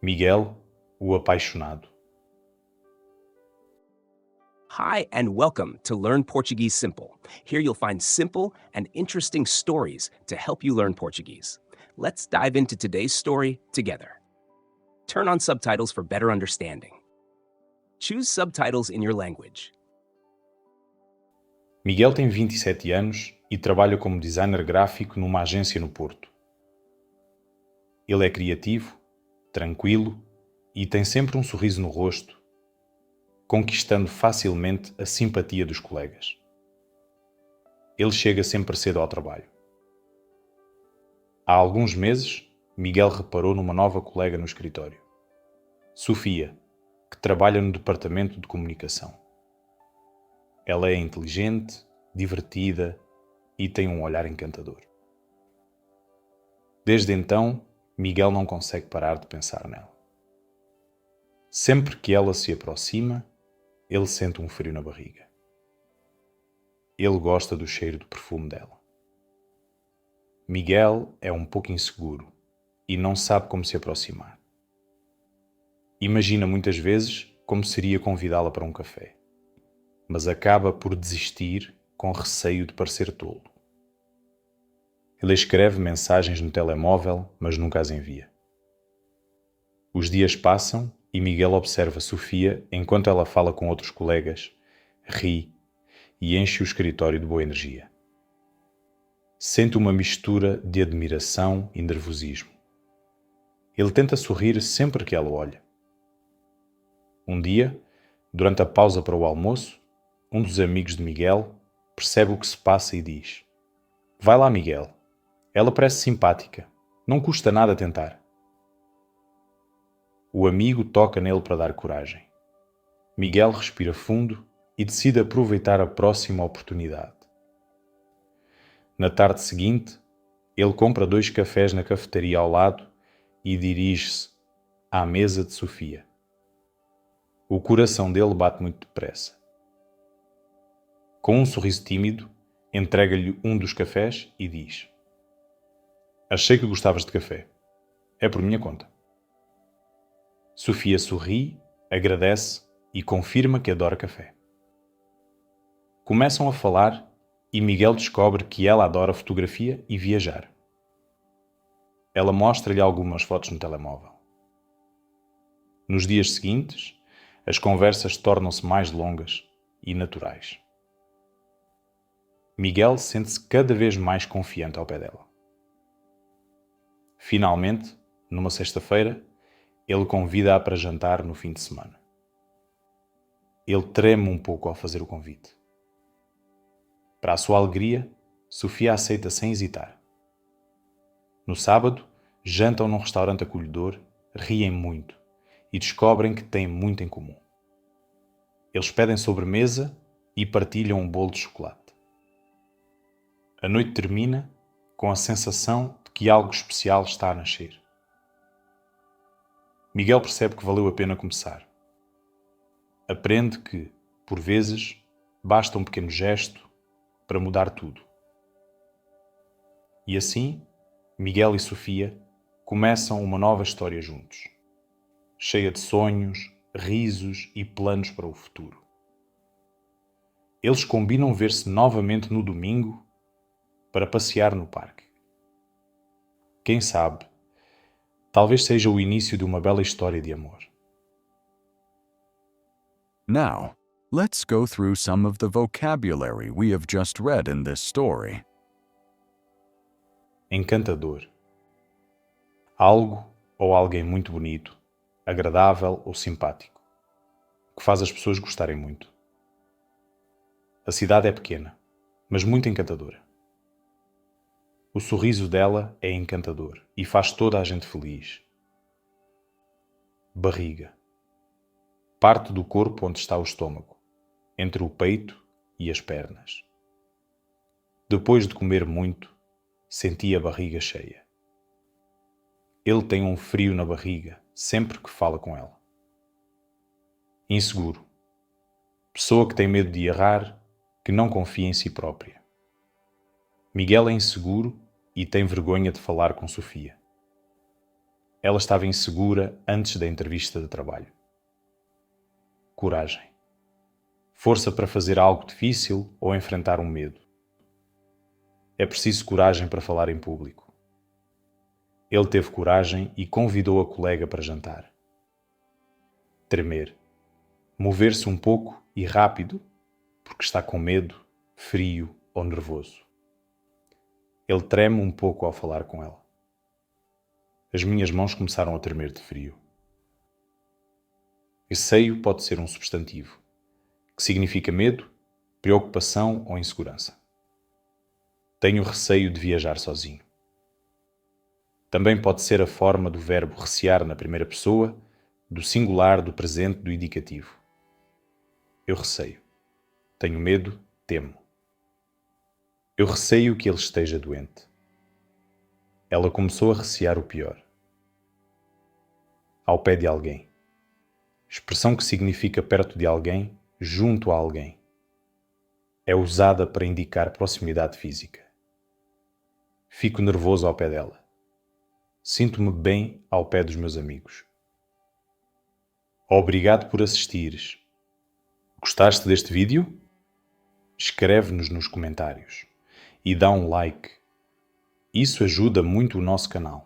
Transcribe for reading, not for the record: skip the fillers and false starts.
Miguel, o apaixonado. Hi, and welcome to Learn Portuguese Simple. Here you'll find simple and interesting stories to help you learn Portuguese. Let's dive into today's story together. Turn on subtitles for better understanding. Choose subtitles in your language. Miguel tem 27 anos e trabalha como designer gráfico numa agência no Porto. Ele é criativo, tranquilo e tem sempre um sorriso no rosto, conquistando facilmente a simpatia dos colegas. Ele chega sempre cedo ao trabalho. Há alguns meses, Miguel reparou numa nova colega no escritório, Sofia, que trabalha no departamento de comunicação. Ela é inteligente, divertida e tem um olhar encantador. Desde então, Miguel não consegue parar de pensar nela. Sempre que ela se aproxima, ele sente um frio na barriga. Ele gosta do cheiro do perfume dela. Miguel é um pouco inseguro e não sabe como se aproximar. Imagina muitas vezes como seria convidá-la para um café, mas acaba por desistir com receio de parecer tolo. Ele escreve mensagens no telemóvel, mas nunca as envia. Os dias passam e Miguel observa Sofia enquanto ela fala com outros colegas, ri e enche o escritório de boa energia. Sente uma mistura de admiração e nervosismo. Ele tenta sorrir sempre que ela olha. Um dia, durante a pausa para o almoço, um dos amigos de Miguel percebe o que se passa e diz: "Vai lá, Miguel. Ela parece simpática. Não custa nada tentar." O amigo toca nele para dar coragem. Miguel respira fundo e decide aproveitar a próxima oportunidade. Na tarde seguinte, ele compra 2 cafés na cafetaria ao lado e dirige-se à mesa de Sofia. O coração dele bate muito depressa. Com um sorriso tímido, entrega-lhe um dos cafés e diz: "Achei que gostavas de café. É por minha conta." Sofia sorri, agradece e confirma que adora café. Começam a falar e Miguel descobre que ela adora fotografia e viajar. Ela mostra-lhe algumas fotos no telemóvel. Nos dias seguintes, as conversas tornam-se mais longas e naturais. Miguel sente-se cada vez mais confiante ao pé dela. Finalmente, numa sexta-feira, ele convida-a para jantar no fim de semana. Ele treme um pouco ao fazer o convite. Para a sua alegria, Sofia aceita sem hesitar. No sábado, jantam num restaurante acolhedor, riem muito e descobrem que têm muito em comum. Eles pedem sobremesa e partilham um bolo de chocolate. A noite termina com a sensação de que algo especial está a nascer. Miguel percebe que valeu a pena começar. Aprende que, por vezes, basta um pequeno gesto para mudar tudo. E assim, Miguel e Sofia começam uma nova história juntos, cheia de sonhos, risos e planos para o futuro. Eles combinam ver-se novamente no domingo para passear no parque. Quem sabe, talvez seja o início de uma bela história de amor. Now, let's go through some of the vocabulary we have just read in this story. Encantador. Algo ou alguém muito bonito, agradável ou simpático, que faz as pessoas gostarem muito. A cidade é pequena, mas muito encantadora. O sorriso dela é encantador e faz toda a gente feliz. Barriga. Parte do corpo onde está o estômago, entre o peito e as pernas. Depois de comer muito, senti a barriga cheia. Ele tem um frio na barriga sempre que fala com ela. Inseguro. Pessoa que tem medo de errar, que não confia em si própria. Miguel é inseguro e tem vergonha de falar com Sofia. Ela estava insegura antes da entrevista de trabalho. Coragem. Força para fazer algo difícil ou enfrentar um medo. É preciso coragem para falar em público. Ele teve coragem e convidou a colega para jantar. Tremer. Mover-se um pouco e rápido, porque está com medo, frio ou nervoso. Ele treme um pouco ao falar com ela. As minhas mãos começaram a tremer de frio. Receio pode ser um substantivo, que significa medo, preocupação ou insegurança. Tenho receio de viajar sozinho. Também pode ser a forma do verbo recear na primeira pessoa, do singular, do presente, do indicativo. Eu receio. Tenho medo, temo. Eu receio que ele esteja doente. Ela começou a recear o pior. Ao pé de alguém. Expressão que significa perto de alguém, junto a alguém. É usada para indicar proximidade física. Fico nervoso ao pé dela. Sinto-me bem ao pé dos meus amigos. Obrigado por assistires. Gostaste deste vídeo? Escreve-nos nos comentários e dá um like. Isso ajuda muito o nosso canal.